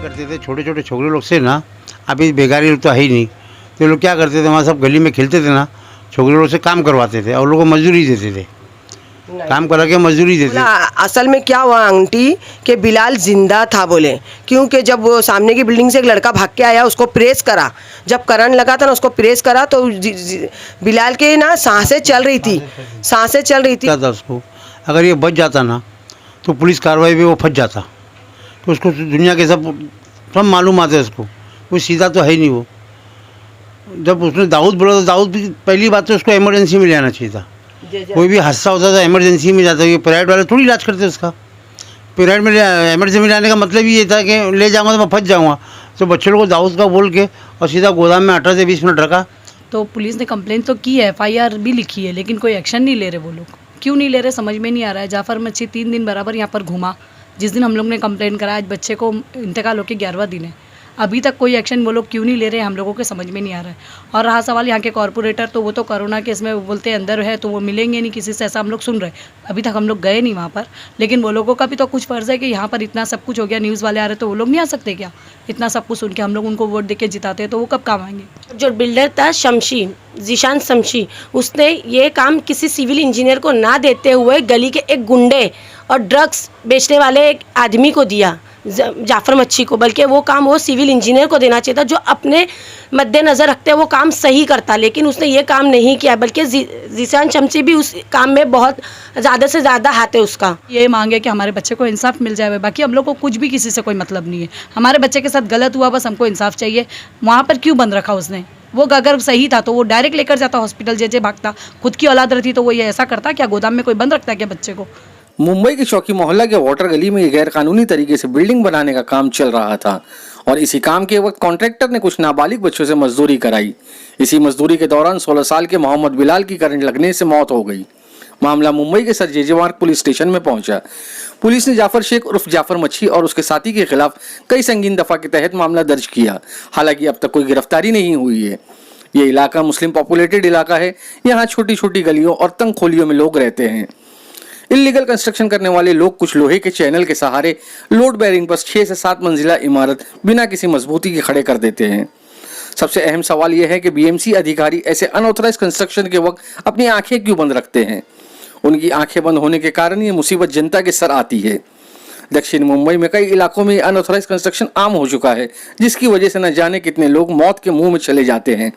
करते थे छोटे छोटे छोकरे लोग से ना, अभी बेगारी लोग तो है ही नहीं, तो ये लोग क्या करते थे, वहाँ सब गली में खेलते थे ना, छोकरे लोग से काम करवाते थे और लोगों को मजदूरी देते थे, काम करा के मजदूरी देते बोला, थे। असल में क्या हुआ आंटी कि बिलाल जिंदा था बोले, क्योंकि जब वो सामने की बिल्डिंग से एक लड़का भाग के आया, उसको प्रेस करा, जब करंट लगा था ना उसको प्रेस करा तो बिलाल के ना सांसें चल रही थी, सांसें चल रही थी। क्या था उसको, अगर ये बच जाता ना तो पुलिस कार्रवाई में वो फंस जाता, तो उसको दुनिया के सब मालूम आते उसको, कोई सीधा तो है ही नहीं वो। जब उसने दाऊद बोला तो दाऊद भी पहली बात तो उसको इमरजेंसी में ले आना चाहिए था, कोई भी हादसा होता था इमरजेंसी में जाता, ये प्राइवेट वाले थोड़ी इलाज करते उसका, प्राइवेट में इमरजेंसी में लाने का मतलब ये था कि ले जाऊँगा तो मैं फंस जाऊँगा, तो बच्चे लोग को दाऊद का बोल के और सीधा गोदाम में 18 से 20 मिनट रखा। तो पुलिस ने कंप्लेंट तो की है, FIR भी लिखी है, लेकिन कोई एक्शन नहीं ले रहे वो लोग। क्यों नहीं ले रहे समझ में नहीं आ रहा है। जाफर मच्छी 3 दिन बराबर यहाँ पर घूमा, जिस दिन हम लोग ने कंप्लेंट करा, आज बच्चे को इंतकाल होकर 11वां दिन है, अभी तक कोई एक्शन वो लोग क्यों नहीं ले रहे, हम लोगों के समझ में नहीं आ रहा है। और रहा सवाल यहाँ के कॉर्पोरेटर, तो वो तो कोरोना केस में बोलते हैं अंदर है तो वो मिलेंगे नहीं किसी से, ऐसा हम लोग सुन रहे हैं। अभी तक हम लोग गए नहीं वहाँ पर, लेकिन वो लोगों का भी तो कुछ फ़र्ज़ है कि यहाँ पर इतना सब कुछ हो गया, न्यूज़ वाले आ रहे तो वो लोग नहीं आ सकते क्या? इतना सब कुछ सुन के हम लोग उनको वोट दे के जिताते हैं तो वो कब काम आएंगे? जो बिल्डर था शमशी, जीशान शमशी, उसने ये काम किसी सिविल इंजीनियर को ना देते हुए गली के एक गुंडे और ड्रग्स बेचने वाले एक आदमी को दिया, जाफर मच्छी को, बल्कि वो काम वो सिविल इंजीनियर को देना चाहिए था जो अपने मद्देनज़र रखते हैं वो काम सही करता, लेकिन उसने ये काम नहीं किया, बल्कि जीशान शमशी भी उस काम में बहुत ज़्यादा से ज़्यादा हाथ है उसका। ये मांगे कि हमारे बच्चे को इंसाफ मिल जाए, बाकी हम लोग को कुछ भी किसी से कोई मतलब नहीं है। हमारे बच्चे के साथ गलत हुआ, बस हमको इंसाफ चाहिए। वहाँ पर क्यों बंद रखा उसने? वो अगर सही था तो वो डायरेक्ट लेकर जाता हॉस्पिटल, जे भागता। खुद की औलाद रहती तो वो ये ऐसा करता क्या? गोदाम में कोई बंद रखता है क्या बच्चे को? मुंबई के चौकी मोहल्ला के वाटर गली में गैर कानूनी तरीके से बिल्डिंग बनाने का काम चल रहा था और इसी काम के वक्त कॉन्ट्रैक्टर ने कुछ नाबालिग बच्चों से मजदूरी कराई। इसी मजदूरी के दौरान 16 साल के मोहम्मद बिलाल की करंट लगने से मौत हो गई। मामला मुंबई के सर जे मार्ग पुलिस स्टेशन में पहुंचा। पुलिस ने जाफर शेख उर्फ जाफर मच्छी और उसके साथी के खिलाफ कई संगीन दफा के तहत मामला दर्ज किया। हालांकि अब तक कोई गिरफ्तारी नहीं हुई है। ये इलाका मुस्लिम पॉपुलेटेड इलाका है। यहाँ छोटी छोटी गलियों और तंग खोलियों में लोग रहते हैं। इल्लीगल कंस्ट्रक्शन करने वाले लोग कुछ लोहे के चैनल के सहारे लोड बेरिंग पर 6 से 7 मंजिला इमारत बिना किसी मजबूती के खड़े कर देते हैं। सबसे अहम सवाल यह है कि BMC अधिकारी ऐसे अनऑथराइज कंस्ट्रक्शन के वक्त अपनी आंखें क्यों बंद रखते हैं? उनकी आंखें बंद होने के कारण ये मुसीबत जनता के सर आती है। दक्षिण मुंबई में कई इलाकों में अनऑथराइज कंस्ट्रक्शन आम हो चुका है, जिसकी वजह से न जाने कितने लोग मौत के मुंह में चले जाते हैं।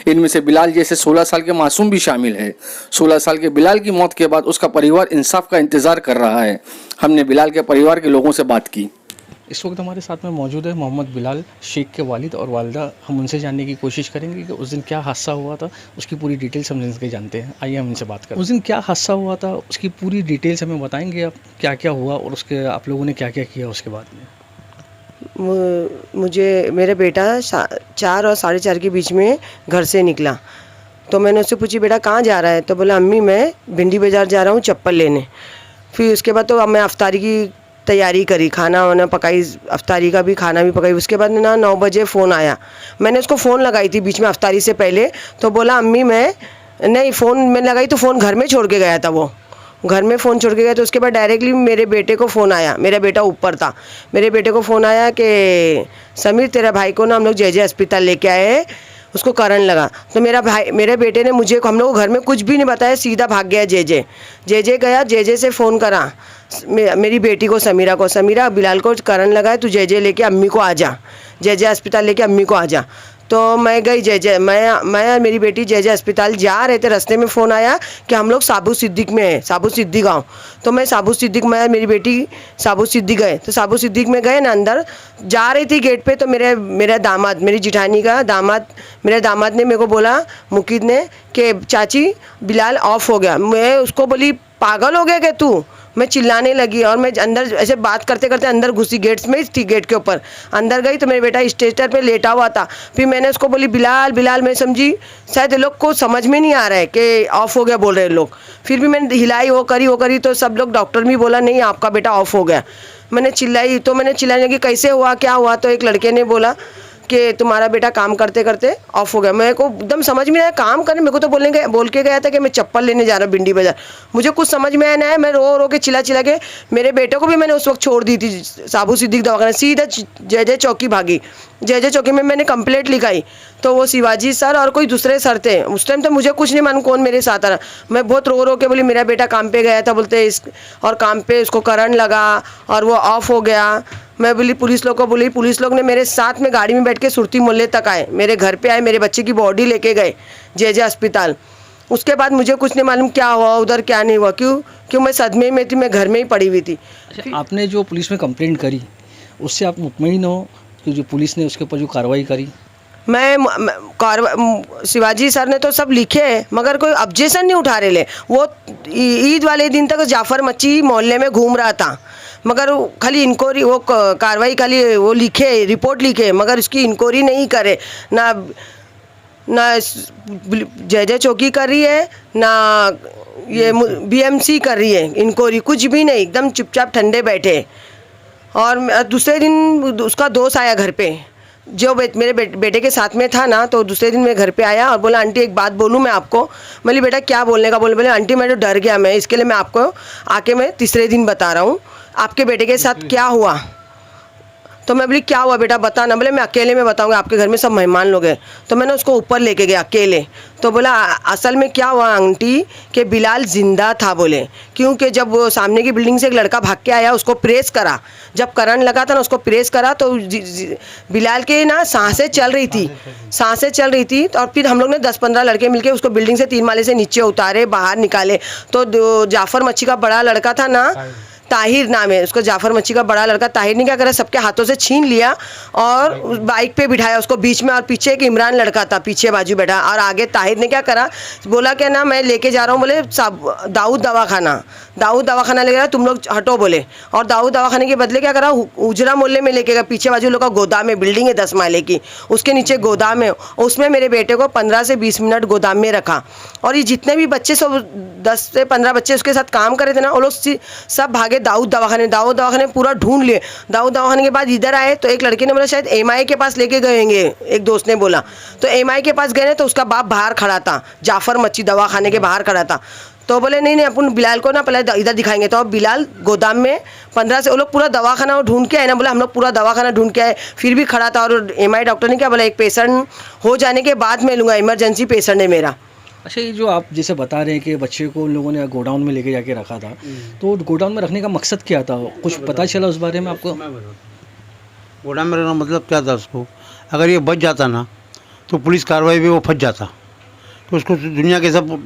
इनमें से बिलाल जैसे 16 साल के मासूम भी शामिल है। 16 साल के बिलाल की मौत के बाद उसका परिवार इंसाफ का इंतजार कर रहा है। हमने बिलाल के परिवार के लोगों से बात की। इस वक्त हमारे साथ में मौजूद है मोहम्मद बिलाल शेख के वालिद और वालिदा। हम उनसे जानने की कोशिश करेंगे कि उस दिन क्या हादसा हुआ था, उसकी पूरी डिटेल्स हम इनसे जानते हैं। आइए हम इनसे बात करें। उस दिन क्या हादसा हुआ था, उसकी पूरी डिटेल्स हमें बताएंगे आप, क्या क्या हुआ और उसके आप लोगों ने क्या क्या किया उसके बाद में? मुझे मेरा बेटा 4 और 4:30 के बीच में घर से निकला, तो मैंने उससे पूछी बेटा कहाँ जा रहा है, तो बोला अम्मी मैं भिंडी बाज़ार जा रहा हूँ चप्पल लेने। फिर उसके बाद तो अब मैं अफ्तारी की तैयारी करी, खाना वाना पकाई, अफ्तारी का भी खाना भी पकाई। उसके बाद ना 9 बजे फ़ोन आया, मैंने उसको फ़ोन लगाई थी बीच में अफ्तारी से पहले, तो बोला अम्मी मैं नहीं, फ़ोन मैंने लगाई तो फ़ोन घर में छोड़ के गया था, वो घर में फ़ोन छोड़ के गया। तो उसके बाद डायरेक्टली मेरे बेटे को फ़ोन आया, मेरा बेटा ऊपर था, मेरे बेटे को फ़ोन आया कि समीर तेरा भाई को ना हम लोग जे अस्पताल लेके आए हैं, उसको करंट लगा। तो मेरे बेटे ने मुझे, हम लोग घर में कुछ भी नहीं बताया, सीधा भाग गया जे गया, जे से फ़ोन करा मेरी बेटी को, समीरा बिलाल को करंट लगा है, तू जे लेके अम्मी को आ जा, जे अस्पताल लेके अम्मी को आ जा। तो मैं गई मैं मेरी बेटी जे अस्पताल जा रहे थे, रास्ते में फ़ोन आया कि हम लोग साबू सिद्दीक में है, साबू सिद्दीक गाँव। तो मैं साबू सिद्दीक में, मेरी बेटी साबू सिद्दीक गए, तो साबू सिद्दीक में गए ना, अंदर जा रही थी गेट पे, तो मेरा दामाद, मेरी जिठानी का दामाद, मेरे दामाद ने मेरे को बोला, मुकीद ने, कि चाची बिलाल ऑफ हो गया। मैं उसको बोली पागल हो गया क्या तू? मैं चिल्लाने लगी और मैं अंदर ऐसे बात करते करते अंदर घुसी, गेट्स में थी, गेट के ऊपर अंदर गई तो मेरा बेटा स्टेटर पे लेटा हुआ था। फिर मैंने उसको बोली बिलाल, मैं समझी शायद ये लोग को समझ में नहीं आ रहा है कि ऑफ़ हो गया बोल रहे लोग। फिर भी मैंने हिलाई, वो करी तो सब लोग, डॉक्टर भी बोला नहीं आपका बेटा ऑफ़ हो गया। मैंने चिल्लाई, तो मैंने चिल्लाने लगी कैसे हुआ क्या हुआ, तो एक लड़के ने बोला कि तुम्हारा बेटा काम करते करते ऑफ हो गया। मेरे को एकदम समझ में नहीं आया काम करने, मेरे को तो बोल के गया था कि मैं चप्पल लेने जा रहा हूँ भिंडी बाजार। मुझे कुछ समझ में आया ना है, मैं रो के चिल्ला के मेरे बेटे को भी मैंने उस वक्त छोड़ दी थी साबू सिद्दीक दवाखाना, सीधा जय चौकी भागी। जय चौकी में मैंने कंप्लेंट लिखाई तो वो शिवाजी सर और कोई दूसरे सर थे। उस टाइम तो मुझे कुछ नहीं मालूम कौन मेरे साथ आ रहा। मैं बहुत रो के बोली मेरा बेटा काम पे गया था, बोलते इस और काम पे उसको करंट लगा और वो ऑफ हो गया। मैं बोली पुलिस लोग को बोली, पुलिस लोग ने मेरे साथ में गाड़ी में बैठ के सुरती मोहल्ले तक आए, मेरे घर पे आए, मेरे बच्चे की बॉडी लेके गए जय अस्पताल। उसके बाद मुझे कुछ नहीं मालूम क्या हुआ उधर क्या नहीं हुआ, क्यों मैं सदमे में थी, मैं घर में ही पड़ी हुई थी। अच्छा, आपने जो पुलिस में कंप्लेंट करी उससे आप मुतमईन हो कि जो पुलिस ने उसके ऊपर जो कार्रवाई करी? शिवाजी सर ने तो सब लिखे मगर कोई ऑब्जेक्शन नहीं उठा रहे ले। वो ईद वाले दिन तक जाफर मच्छी मोहल्ले में घूम रहा था मगर खाली इंक्वायरी वो कार्रवाई खाली वो लिखे रिपोर्ट लिखे मगर उसकी इंक्वायरी नहीं करे। ना जय चौकी कर रही है ना ये बीएमसी कर रही है इंक्वायरी, कुछ भी नहीं, एकदम चुपचाप ठंडे बैठे। और दूसरे दिन उसका दोस्त आया घर पे जो मेरे बेटे के साथ में था ना, तो दूसरे दिन मेरे घर पे आया और बोला आंटी एक बात बोलूँ मैं आपको। बोली बेटा क्या बोलने का? बोले आंटी मैं तो डर गया, मैं इसके लिए मैं आपको आके मैं तीसरे दिन बता रहा हूँ आपके बेटे के साथ क्या हुआ। तो मैं बोली क्या हुआ बेटा बताना। बोले मैं अकेले में बताऊंगा, आपके घर में सब मेहमान लोग हैं। तो मैंने उसको ऊपर लेके गया अकेले। तो बोला असल में क्या हुआ आंटी कि बिलाल जिंदा था। बोले क्योंकि जब वो सामने की बिल्डिंग से एक लड़का भाग के आया उसको प्रेस करा, जब करंट लगा था ना उसको प्रेस करा तो बिलाल के ना सांसें चल रही थी। और फिर हम लोग ने 10-15 लड़के मिलके उसको बिल्डिंग से 3 माले से नीचे उतारे, बाहर निकाले। तो जाफर मच्छी का बड़ा लड़का था ना, ताहिर नाम है उसको, जाफर मच्छी का बड़ा लड़का ताहिर ने क्या करा सबके हाथों से छीन लिया और उस बाइक पे बिठाया उसको बीच में, और पीछे एक इमरान लड़का था पीछे बाजू बैठा, और आगे ताहिर ने क्या करा बोला क्या ना मैं लेके जा रहा हूँ, बोले दाऊद दवाखाना ले गया, तुम लोग हटो बोले। और दाऊद दवाखाने के बदले क्या करा उजरा मोहल्ले में लेके गया, पीछे बाजू लोग का गोदाम है, बिल्डिंग है 10 माले की, उसके नीचे गोदाम है, उसमें मेरे बेटे को 15 से 20 मिनट गोदाम में रखा। और ये जितने भी बच्चे सब 10 से 15 बच्चे उसके साथ काम कर रहे थे ना, वो लोग सब भागे दाऊद दवाखाने पूरा ढूंढ लिए। दाऊद दवाखाने के बाद इधर आए तो एक लड़के ने बोला शायद एमआई के पास लेके गए होंगे, एक दोस्त ने बोला। तो एमआई के पास गए तो उसका बाप बाहर खड़ा था, जाफर मच्छी दवाखाने के बाहर खड़ा था। तो बोले नहीं अपन बिलाल को ना पहले इधर दिखाएंगे। तो अब बिलाल गोदाम में 15 से वो लोग पूरा दवाखाना ढूंढ के आए ना, बोला हम लोग पूरा दवाखाना ढूंढ के आए, फिर भी खड़ा था। और एमआई डॉक्टर ने क्या बोला एक पेशेंट हो जाने के बाद मैं लूँगा, इमरजेंसी पेशेंट है मेरा। अच्छा, ये जो आप जैसे बता रहे हैं कि बच्चे को उन लोगों ने गोडाउन में लेके जाके रखा था, तो गोडाउन में रखने का मकसद क्या था, कुछ पता चला उस बारे में आपको? गोडाउन में रखना मतलब क्या था उसको, अगर ये बच जाता ना तो पुलिस कार्रवाई में वो फंस जाता, तो उसको दुनिया के सब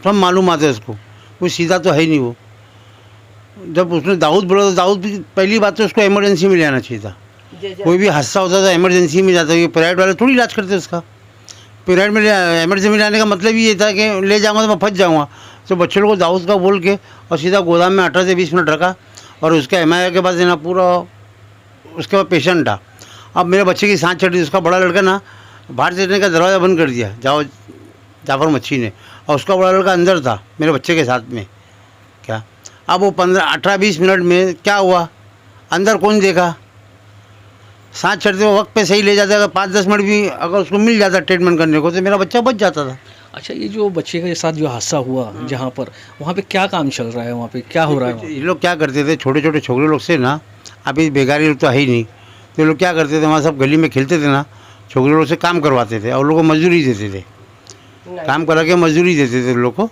मालूम आते उसको, कोई सीधा तो है ही नहीं वो। जब उसने दाऊद बोला तो दाऊद भी पहली बात तो उसको इमरजेंसी में ले आना चाहिए था। कोई भी हादसा होता था इमरजेंसी में जाता, ये प्राइवेट वाले थोड़ी इलाज करते उसका। प्राइवेट में इमरजेंसी में लाने का मतलब ये था कि ले जाऊँगा तो मैं फंस जाऊँगा। तो बच्चे लोग को दाऊद का बोल के और सीधा गोदाम में 18 से 20 मिनट रखा, और उसका एमआई के पास ना पूरा उसके बाद पेशेंट था। अब मेरे बच्चे की सांस चढ़ रही, उसका बड़ा लड़का ना बाहर से का दरवाज़ा बंद कर दिया जाफर मच्छी ने, और उसका बड़ा लड़का अंदर था मेरे बच्चे के साथ में। क्या अब वो 18-20 मिनट में क्या हुआ, अंदर कौन देखा, सांस चढ़ते हुए वक्त पे सही ले जाता। अगर 5-10 मिनट भी अगर उसको मिल जाता ट्रीटमेंट करने को तो मेरा बच्चा बच जाता था। अच्छा, ये जो बच्चे के साथ जो हादसा हुआ जहाँ पर, वहाँ पे क्या काम चल रहा है, वहाँ पे क्या हो रहा है? ये लोग क्या करते थे, छोटे छोटे छोकरे लोग से ना, अभी बेकारी लोग तो है ही नहीं, तो ये लोग क्या करते थे वहाँ सब गली में खेलते थे ना, छोकरे लोग से काम करवाते थे और लोग को मजदूरी देते थे, काम करा के मजदूरी देते थे लोग को।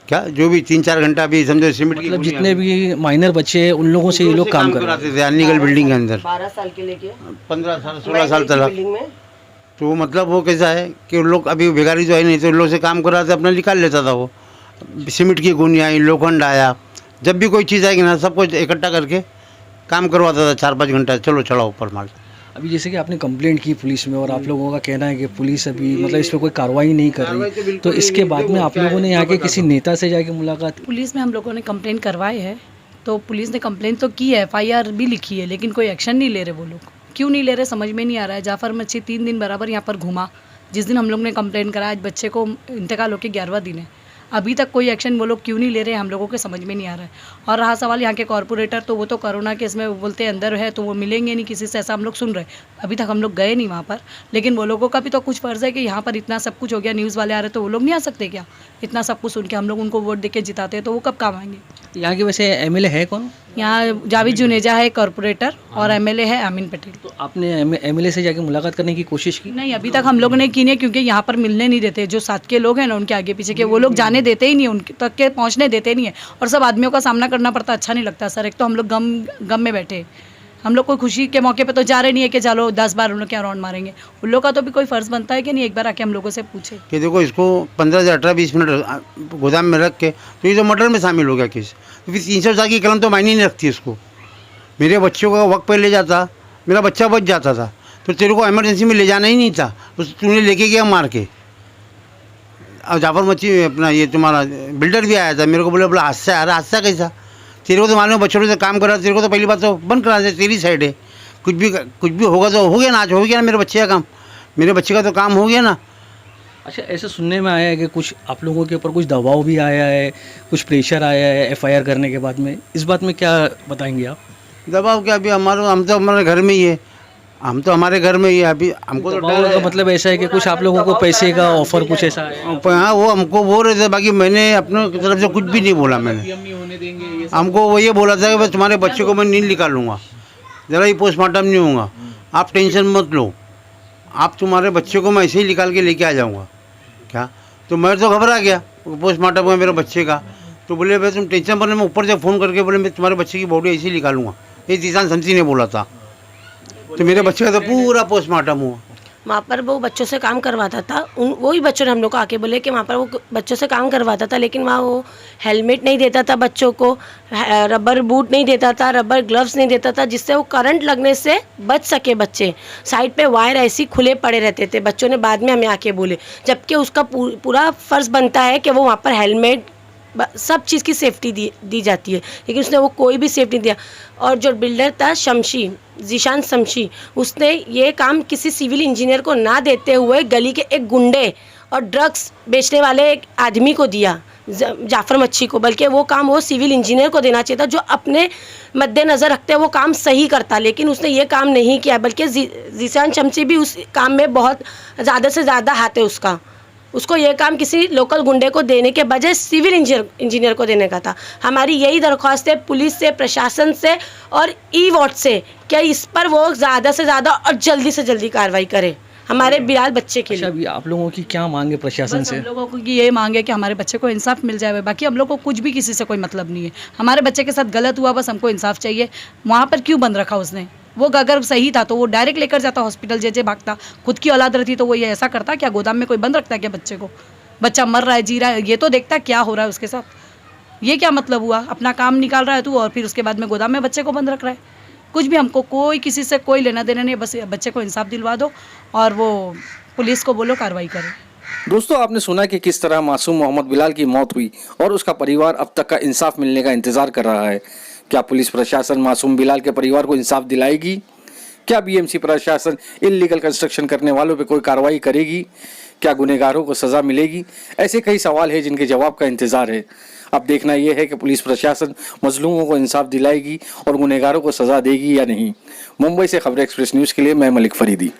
क्या जो भी 3-4 घंटा भी समझो सीमेंट की मतलब जितने भी माइनर बच्चे हैं उन लोगों से ये लोग काम कराते थे अनिगल बिल्डिंग के अंदर 12 साल के लेके 15 साल 16 साल तक। बिल्डिंग में तो मतलब वो कैसा है कि उन लोग अभी बेकारी तो है नहीं, तो उन लोग से काम कराते अपना निकाल लेता था वो। सीमेंट की गोनी आई, लोखंड आया, जब भी कोई चीज़ आएगी ना सबको इकट्ठा करके काम करवाता था 4-5 घंटा, चलो चढ़ाओ ऊपर माल। अभी जैसे कि आपने कंप्लेंट की पुलिस में और आप लोगों का कहना है कि पुलिस अभी मतलब इस पर कोई कार्रवाई नहीं कर रही, तो इसके बाद में आप लोगों ने यहाँ के किसी नेता से जाके मुलाकात की? पुलिस में हम लोगों ने कंप्लेंट करवाई है, तो पुलिस ने कंप्लेंट तो की है, FIR भी लिखी है, लेकिन कोई एक्शन नहीं ले रहे वो लोग। क्यों नहीं ले रहे समझ में नहीं आ रहा है। जाफर मच्छी 3 दिन बराबर यहाँ पर घूमा, जिस दिन हम लोग ने कंप्लेंट करा, आज बच्चे को इंतकाल होकर 11वां दिन है। अभी तक कोई एक्शन वो लोग क्यों नहीं ले रहे हैं, हम लोगों के समझ में नहीं आ रहा है। और रहा सवाल यहाँ के कॉरपोरेटर, तो वो तो कोरोना केस में बोलते हैं अंदर है तो वो मिलेंगे नहीं किसी से, ऐसा हम लोग सुन रहे हैं। अभी तक हम लोग गए नहीं वहाँ पर, लेकिन वो लोगों का भी तो कुछ फ़र्ज़ है कि यहाँ पर इतना सब कुछ हो गया, न्यूज़ वाले आ रहे तो वो लोग नहीं आ सकते क्या? इतना सब कुछ सुन के हम लोग उनको वोट दे के जिताते हैं तो वो कब काम आएंगे? यहाँ के वैसे एमएलए है कौन? यहाँ जावेद जुनेजा है कॉरपोरेटर और एमएलए है अमीन पटेल। तो आपने एमएलए से जाके मुलाकात करने की कोशिश की? नहीं, अभी तक हम लोग ने की नहीं, क्योंकि यहाँ पर मिलने नहीं देते। जो साथ के लोग हैं ना, उनके आगे पीछे के वो लोग जाने देते ही नहीं, उनके तक के पहुँचने देते नहीं है। और सब आदमियों का सामना करना पड़ता, अच्छा नहीं लगता सर। एक तो हम लोग गम में बैठे, हम लोग कोई खुशी के मौके पे तो जा रहे नहीं है कि चलो 10 बार उन लोग क्या राउंड मारेंगे। उन लोग का तो भी कोई फ़र्ज़ बनता है कि नहीं, एक बार आके हम लोगों से पूछे कि देखो इसको 15 से 18-20 मिनट गोदाम में रख के तो ये तो मर्डर में शामिल हो गया केस। तो फिर 304 की कलम तो मायने नहीं रखती इसको। मेरे बच्चों का वक्त पे ले जाता, मेरा बच्चा बच जाता था, तो तेरे को इमरजेंसी में ले जाना ही नहीं था, तो तूने लेके गया मार के। और जाफर मच्छी अपना ये तुम्हारा बिल्डर भी आया था, मेरे को बोला हादसा आ रहा, हादसा कैसा? तेरे को तो मालूम है बच्चों से काम करा, तेरे को तो पहली बात तो बंद करा दे, तेरी साइड है। कुछ भी होगा तो हो गया ना, आज हो गया ना मेरे बच्चे का काम, मेरे बच्चे का तो काम हो गया ना। अच्छा, ऐसे सुनने में आया है कि कुछ आप लोगों के ऊपर कुछ दबाव भी आया है, कुछ प्रेशर आया है एफआईआर करने के बाद में, इस बात में क्या बताएंगे आप? दबाव क्या, अभी हम तो हमारे घर में ही है, हम तो हमारे घर में ही है। अभी हमको तो दबाव का मतलब ऐसा है कि कुछ आप लोगों को पैसे का ऑफर कुछ ऐसा है? हाँ, वो हमको बोल रहे थे, बाकी मैंने अपने तरफ से कुछ भी नहीं बोला। मैंने हमको वो ये बोला था कि बस तुम्हारे बच्चे को मैं नहीं निकालूंगा, ज़रा ही पोस्टमार्टम नहीं होगा, आप टेंशन मत लो, आप तुम्हारे बच्चे को मैं ऐसे ही निकाल के लेके आ जाऊँगा। क्या? तो मैं तो घबरा गया, पोस्टमार्टम हुआ मेरे बच्चे का, तो बोले भाई तुम टेंशन पर, मैं ऊपर से फ़ोन करके बोले मैं तुम्हारे बच्चे की बॉडी ऐसे ही निकालूंगा, ये जीशान शमशी ने बोला था। तो मेरे बच्चे का तो पूरा पोस्टमार्टम हुआ। वहाँ पर वो बच्चों से काम करवाता था, वही बच्चों ने हम लोग को आके बोले कि वहाँ पर वो बच्चों से काम करवाता था, लेकिन वहाँ वो हेलमेट नहीं देता था बच्चों को, रबर बूट नहीं देता था, रबर ग्लव्स नहीं देता था, जिससे वो करंट लगने से बच सके बच्चे। साइड पे वायर ऐसे खुले पड़े रहते थे, बच्चों ने बाद में हमें आके बोले, जबकि उसका पूरा फ़र्ज़ बनता है कि वो वहाँ पर हेलमेट सब चीज़ की सेफ्टी दी जाती है, लेकिन उसने वो कोई भी सेफ्टी नहीं दिया। और जो बिल्डर था शमशी, जीशान शमशी, उसने ये काम किसी सिविल इंजीनियर को ना देते हुए गली के एक गुंडे और ड्रग्स बेचने वाले एक आदमी को दिया, जाफर मच्छी को। बल्कि वो काम वो सिविल इंजीनियर को देना चाहिए था, जो अपने मद्देनज़र रखते वो काम सही करता, लेकिन उसने ये काम नहीं किया। बल्कि जीशान शमशी भी उस काम में बहुत ज़्यादा से ज़्यादा हाथ है उसका। उसको ये काम किसी लोकल गुंडे को देने के बजाय सिविल इंजीनियर को देने का था। हमारी यही दरख्वास्त है पुलिस से, प्रशासन से और ई-वॉट से, क्या इस पर वो ज़्यादा से ज़्यादा और जल्दी से जल्दी कार्रवाई करे हमारे बिलाल बच्चे के लिए। अभी आप लोगों की क्या मांग है प्रशासन से? हम लोगों को ये मांग है कि हमारे बच्चे को इंसाफ मिल जाए। बाकी हम लोग को कुछ भी किसी से कोई मतलब नहीं है, हमारे बच्चे के साथ गलत हुआ, बस हमको इंसाफ चाहिए। वहाँ पर क्यों बंद रखा उसने? वो अगर सही था तो वो डायरेक्ट लेकर जाता हॉस्पिटल, जैसे भागता। खुद की औलाद रहती तो वो ये ऐसा करता क्या? गोदाम में कोई बंद रखता है क्या बच्चे को? बच्चा मर रहा है, जी रहा है, ये तो देखता क्या हो रहा है उसके साथ। ये क्या मतलब हुआ? अपना काम निकाल रहा है तू और फिर उसके बाद में गोदाम में बच्चे को बंद रख रहा है। कुछ भी हमको कोई किसी से कोई लेना देना नहीं, बस बच्चे को इंसाफ दिलवा दो और वो पुलिस को बोलो कार्रवाई करे। दोस्तों, आपने सुना कि किस तरह मासूम मोहम्मद बिलाल की मौत हुई और उसका परिवार अब तक का इंसाफ मिलने का इंतजार कर रहा है। क्या पुलिस प्रशासन मासूम बिलाल के परिवार को इंसाफ दिलाएगी? क्या बीएमसी प्रशासन इल्लीगल कंस्ट्रक्शन करने वालों पर कोई कार्रवाई करेगी? क्या गुनहगारों को सज़ा मिलेगी? ऐसे कई सवाल हैं जिनके जवाब का इंतजार है। अब देखना यह है कि पुलिस प्रशासन मजलूमों को इंसाफ दिलाएगी और गुनहगारों को सज़ा देगी या नहीं। मुंबई से खबर एक्सप्रेस न्यूज़ के लिए मैं मलिक फरीदी।